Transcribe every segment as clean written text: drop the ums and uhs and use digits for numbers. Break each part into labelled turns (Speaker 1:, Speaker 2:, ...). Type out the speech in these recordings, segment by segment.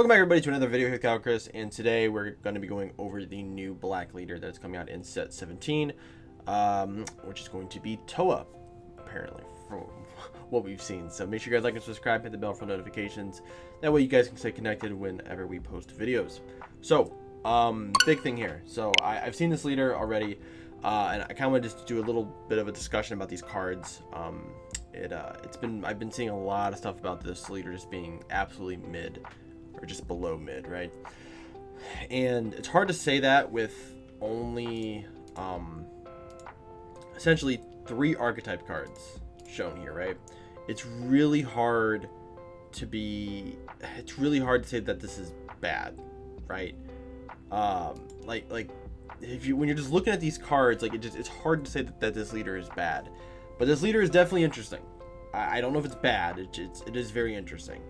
Speaker 1: Welcome back everybody to another video here with Chris, and today we're going to be going over the new black leader that's coming out in set 17, which is going to be Towa, apparently, from what we've seen. So make sure you guys like and subscribe, hit the bell for notifications. That way you guys can stay connected whenever we post videos. So, big thing here. So I've seen this leader already, and I kind of want to just do a little bit of a discussion about these cards. I've been seeing a lot of stuff about this leader just being absolutely mid, or just below mid, right? And it's hard to say that with only essentially 3 archetype cards shown here, right? It's really hard to say that this is bad, right? Like when you're just looking at these cards, like it's hard to say that this leader is bad, but this leader is definitely interesting. I don't know if it's bad. It is very interesting.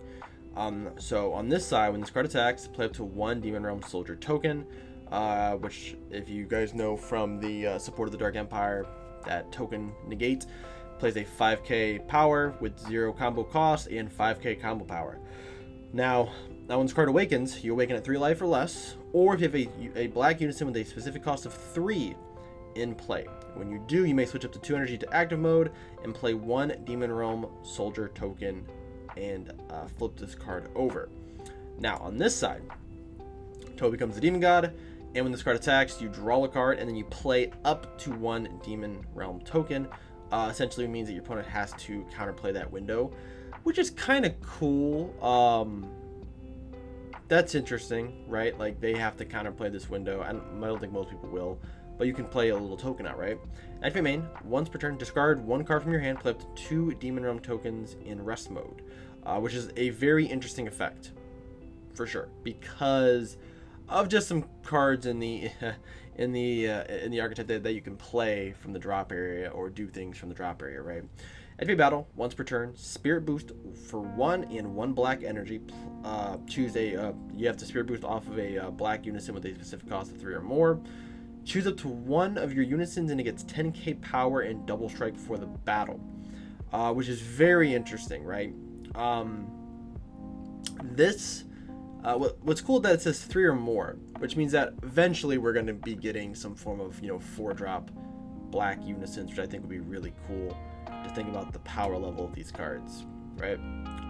Speaker 1: So on this side, when this card attacks, play up to 1 Demon Realm Soldier token, which, if you guys know from the Support of the Dark Empire, that token negate plays a 5k power with 0 combo cost and 5k combo power. Now when this card awakens, you awaken at 3 life or less, or if you have a black unison with a specific cost of 3 in play. When you do, you may switch up to 2 energy to active mode and play 1 Demon Realm Soldier token and flip this card over. Now on this side, Towa becomes the demon god, and when this card attacks, you draw a card and then you play up to 1 Demon Realm token. Essentially, it means that your opponent has to counterplay that window, which is kind of cool. That's interesting, right? Like, they have to counterplay this window. I don't think most people will, but you can play a little token out, right? Activate main, once per turn, discard 1 card from your hand, play up to 2 Demon Realm tokens in rest mode, which is a very interesting effect, for sure, because of just some cards in the archetype that you can play from the drop area or do things from the drop area, right? Activate battle, once per turn, spirit boost for 1 and 1 black energy. Choose you have to spirit boost off of a black unison with a specific cost of 3 or more. Choose up to 1 of your unisons and it gets 10k power and double strike before the battle, which is very interesting, right? What's cool that it says 3 or more, which means that eventually we're going to be getting some form of 4-drop black unisons, which I think would be really cool to think about the power level of these cards, right?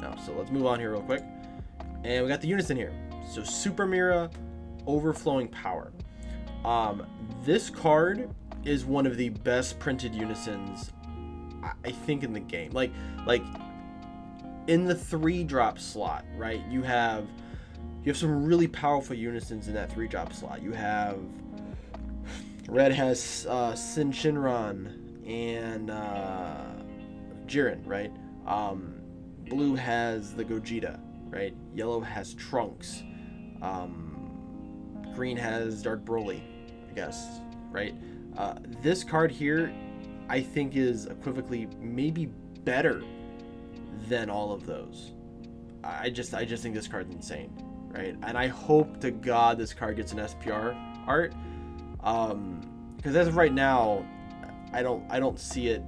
Speaker 1: Now, so let's move on here real quick, and we got the unison here. So Super Mira, overflowing power. This card is one of the best printed unisons, I think, in the game. Like in the 3-drop slot, right? You have some really powerful unisons in that 3-drop slot. You have red has Sin Shinron and Jiren, right? Blue has the Gogeta, right? Yellow has Trunks. Green has Dark Broly, I guess, right? This card here, I think, is equivocally maybe better than all of those. I just think this card's insane, right? And I hope to God this card gets an SPR art, because as of right now, I don't see it.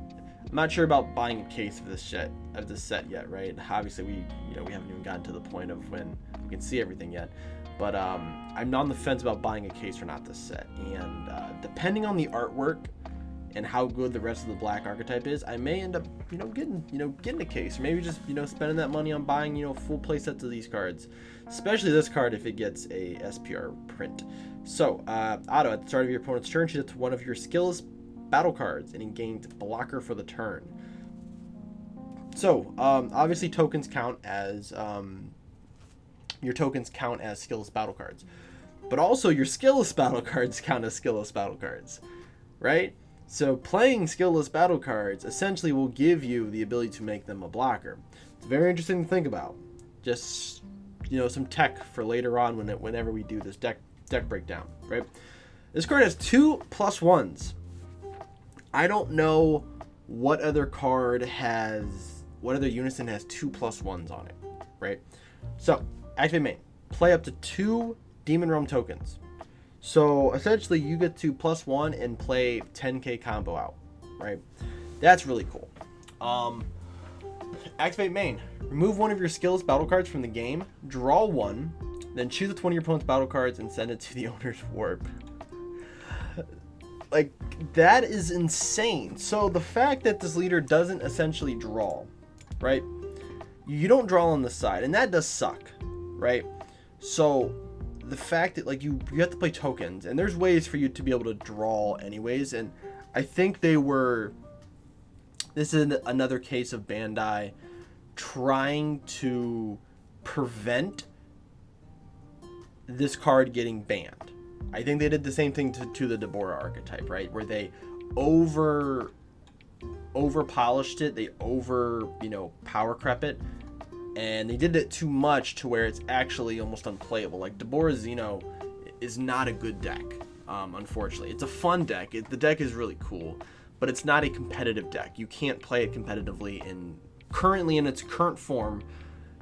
Speaker 1: I'm not sure about buying a case of this set yet, right? Obviously, we haven't even gotten to the point of when we can see everything yet. But I'm on the fence about buying a case or not this set, and depending on the artwork and how good the rest of the black archetype is, I may end up getting a case, or maybe just spending that money on buying full play sets of these cards, especially this card if it gets a SPR print. So Otto, at the start of your opponent's turn, choose up to 1 of your skills battle cards and it gains blocker for the turn. So obviously tokens count as skillless battle cards, but also your skillless battle cards count as skillless battle cards, right? So playing skillless battle cards essentially will give you the ability to make them a blocker. It's very interesting to think about. Just some tech for later on whenever we do this deck breakdown, right? This card has 2 +1s. I don't know what other unison has 2 +1s on it, right? So activate main, play up to 2 Demon Realm tokens. So essentially you get to +1 and play 10k combo out, right? That's really cool. Activate main, remove 1 of your skills battle cards from the game, draw 1, Then choose one of your opponent's battle cards and send it to the owner's warp. Like, that is insane. So the fact that this leader doesn't essentially draw, right? You don't draw on the side, and that does suck, right? So the fact that, like, you have to play tokens, and there's ways for you to be able to draw anyways, and I think this is another case of Bandai trying to prevent this card getting banned. I think they did the same thing to the Deborah archetype, right? Where they over polished it, they power crep it, and they did it too much to where it's actually almost unplayable. Like, Deborah Xeno is not a good deck, unfortunately. It's a fun deck. The deck is really cool, but it's not a competitive deck. You can't play it competitively currently in its current form.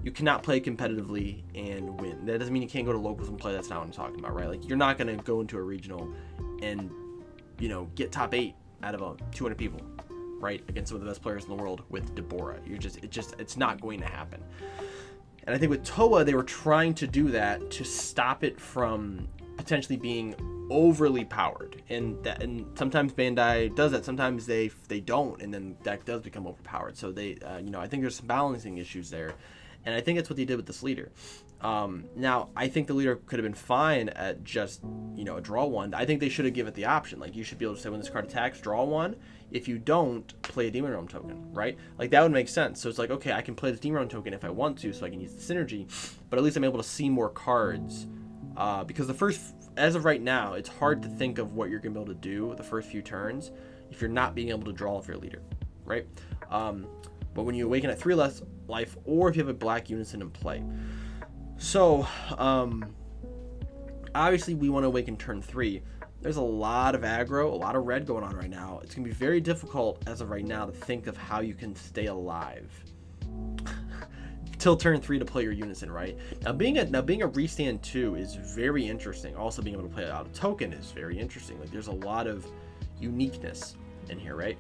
Speaker 1: You cannot play competitively and win. That doesn't mean you can't go to locals and play. That's not what I'm talking about, right? Like, you're not going to go into a regional and, get top 8 out of 200 people, right? Against some of the best players in the world with Deborah. It's not going to happen. And I think with Towa, they were trying to do that to stop it from potentially being overly powered. And sometimes Bandai does that. Sometimes they don't, and then that does become overpowered. So I think there's some balancing issues there. And I think that's what they did with this leader. Now, I think the leader could have been fine at just, a draw one. I think they should have given it the option. Like, you should be able to say, when this card attacks, draw one. If you don't, play a Demon Realm token, right? Like, that would make sense. So it's like, okay, I can play this Demon Realm token if I want to, so I can use the synergy. But at least I'm able to see more cards. Because as of right now, it's hard to think of what you're going to be able to do the first few turns if you're not being able to draw off your leader, right? But when you awaken at 3 less life, or if you have a black unison in play. So, obviously we want to awaken turn 3. There's a lot of aggro, a lot of red going on right now. It's going to be very difficult as of right now to think of how you can stay alive till turn 3 to play your unison, right? Now being a restand 2 is very interesting. Also being able to play out a token is very interesting. Like, there's a lot of uniqueness in here, right?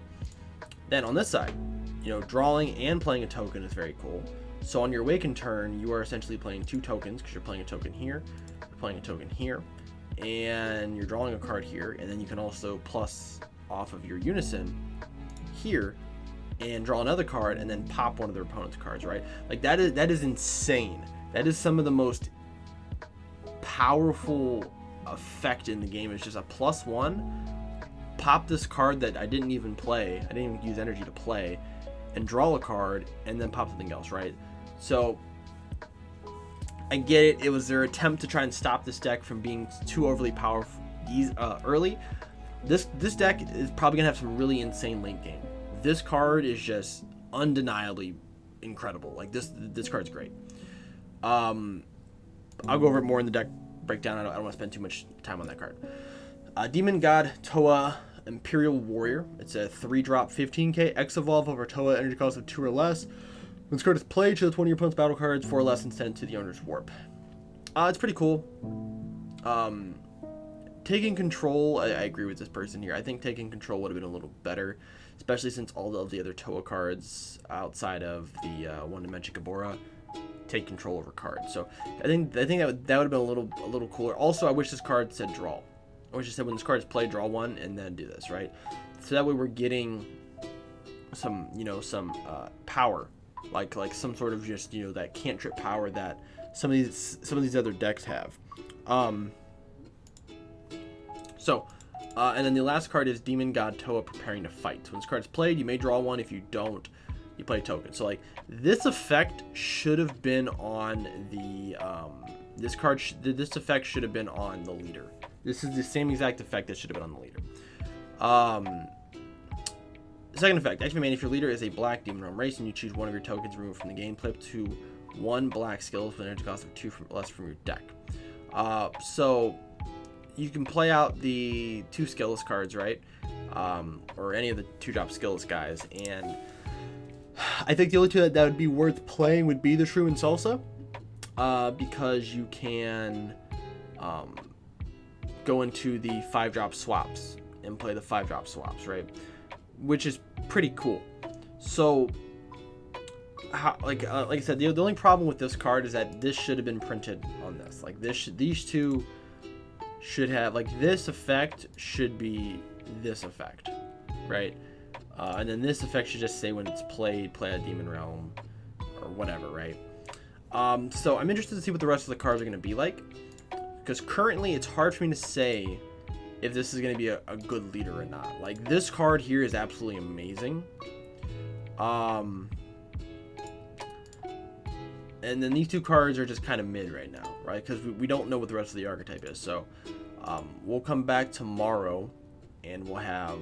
Speaker 1: Then on this side, drawing and playing a token is very cool. So on your awaken turn, you are essentially playing 2 tokens because you're playing a token here, you're playing a token here, and you're drawing a card here, and then you can also plus off of your unison here and draw another card and then pop one of their opponent's cards, right? Like, that is insane. That is some of the most powerful effect in the game. It's just a +1. Pop this card that I didn't even play. I didn't even use energy to play, and draw a card, and then pop something else, right? So I get it. It was their attempt to try and stop this deck from being too overly powerful early. This deck is probably gonna have some really insane late game. This card is just undeniably incredible. Like, this card's great. I'll go over it more in the deck breakdown. I don't want to spend too much time on that card. Demon God Towa Imperial Warrior. It's a 3-drop 15k X evolve over Towa, energy cost of 2 or less. When this card is played, choose one of your opponent's battle cards, 4 or less, and send it to the owner's warp. It's pretty cool. Taking control, I agree with this person here. I think taking control would have been a little better, especially since all of the other Towa cards outside of the one dimension Gabora take control over cards. So I think that would have been a little cooler. Also, I wish this card said draw. I wish it said when this card is played, draw 1 and then do this, right? So that way we're getting some power, like some sort of just that cantrip power that some of these other decks have. And then the last card is Demon God Towa Preparing to Fight. So when this card is played, you may draw 1. If you don't, you play a token. So, like, this effect should have been on the this effect should have been on the leader. This is the same exact effect that should have been on the leader. Second effect, activate main. If your leader is a black Demon Realm race and you choose one of your tokens removed from the game, play up to 1 black skills with an energy cost of 2 less from your deck. So you can play out the 2 skillless cards, right? Or any of the 2-drop skillless guys. And I think the only 2 that would be worth playing would be the Shrew and Salsa, because you can go into the 5-drop swaps and play the 5-drop swaps, right? Which is pretty cool. So like I said, the only problem with this card is that this should have been printed on this. Like these two should have, like, this effect should be this effect, right? And then this effect should just say when it's played, play a Demon Realm or whatever, right? So I'm interested to see what the rest of the cards are going to be like, because currently it's hard for me to say if this is going to be a good leader or not. Like, this card here is absolutely amazing. And then these two cards are just kind of mid right now, right? Because we don't know what the rest of the archetype is. So we'll come back tomorrow and we'll have,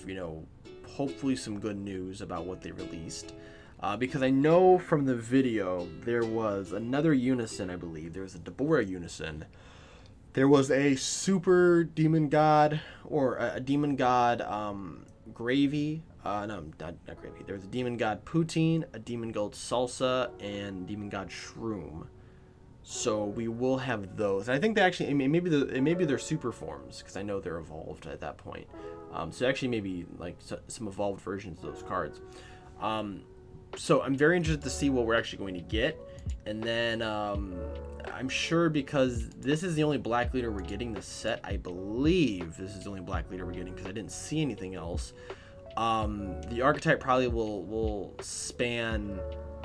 Speaker 1: you know, hopefully some good news about what they released. Because I know from the video there was another unison, I believe. There was a Deborah unison. There was a super demon god, or a demon god gravy. No, not gravy. There was a demon god poutine, a demon god salsa, and demon god shroom. So we will have those. And I think they actually, maybe they're super forms, because I know they're evolved at that point. So actually maybe like some evolved versions of those cards. So I'm very interested to see what we're actually going to get. And then I'm sure, because this is the only black leader we're getting this set, I believe this is the only black leader we're getting, because I didn't see anything else. The archetype probably will span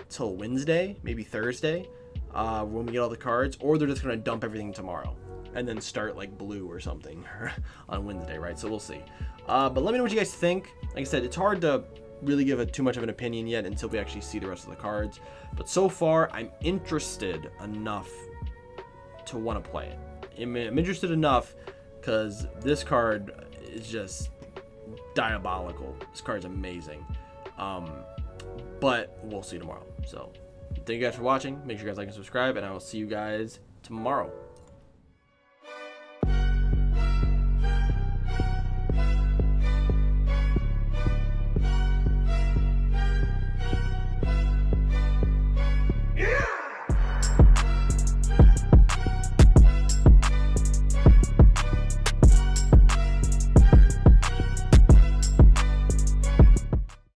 Speaker 1: till Wednesday, maybe Thursday, when we get all the cards, or they're just going to dump everything tomorrow and then start like blue or something on Wednesday, right? So we'll see. But let me know what you guys think. Like I said, it's hard to really give too much of an opinion yet until we actually see the rest of the cards. But so far, I'm interested enough to want to play it. I'm interested enough because this card is just diabolical. This card's amazing. But we'll see tomorrow. So thank you guys for watching. Make sure you guys like and subscribe, and I will see you guys tomorrow.